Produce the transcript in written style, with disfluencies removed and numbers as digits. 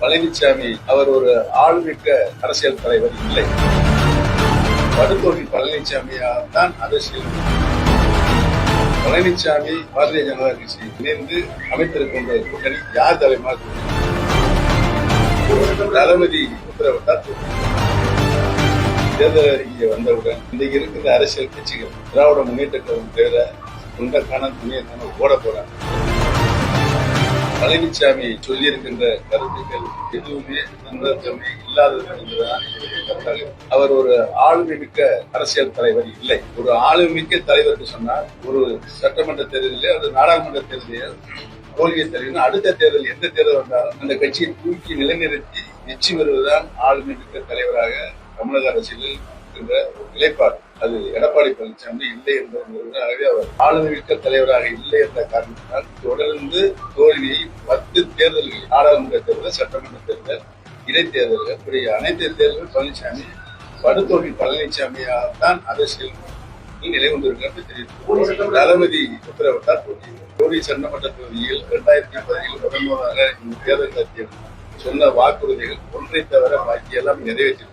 பழனிசாமி அவர் ஒரு ஆளுமிக்க அரசியல் தலைவர் இல்லை. படுதோல்வி பழனிசாமியால் தான் அரசியல். பழனிசாமி பாரதிய ஜனதா கட்சி இணைந்து அமைத்திருக்கின்ற கூட்டணி யார் தலைமையாக தளபதி உத்தரவிட்டார். தேர்தல் அறிக்கை வந்தவுடன் இன்றைக்கு இருக்கின்ற அரசியல் கட்சிகள் திராவிட முன்னேற்ற கழகம் பேர தொண்டக்கான துணியக்கான ஓட போறாங்க. பழனிசாமி சொல்லியிருக்கின்ற கருத்துக்கள் எதுவுமே சந்தர்ப்பமே இல்லாதது என்பதுதான் கருத்தாக. அவர் ஒரு ஆளுமை மிக்க அரசியல் தலைவர் இல்லை. ஒரு ஆளுமை மிக்க தலைவருக்கு சொன்னால் ஒரு சட்டமன்ற தேர்தலில் அது நாடாளுமன்ற தேர்தலில் தோல்வியை தருவினா அடுத்த தேர்தல் எந்த தேர்தல் வந்தாலும் அந்த கட்சியை தூக்கி நிலைநிறுத்தி வெற்றி பெறுவதுதான் ஆளுமை மிக்க தலைவராக தமிழக அரசியலில் இருக்கின்ற ஒரு நிலைப்பாடு. அது எடப்பாடி பழனிசாமி இல்லை என்பது. அவர் ஆளுமை மிக்க தலைவராக இல்லை என்ற காரணத்தினால் தொடர்ந்து தோல்வியை 10 தேர்தல்கள், நாடாளுமன்ற தேர்தல், சட்டமன்ற தேர்தல், இடைத்தேர்தல்கள், இப்படி அனைத்து தேர்தலும் பழனிசாமி படுதோல்வி பழனிசாமியால் தான் அரசியல் நிலை கொண்டிருக்கிறது தெரிவித்து தளபதி உத்தரவிட்டார். கோடி சட்டமன்ற தொகுதியில் 2017 முதன்முறையாக இந்த தேர்தல் கட்சியில் சொன்ன வாக்குறுதிகள் ஒன்றை தவிர பாக்கியெல்லாம் நிறைவேற்றி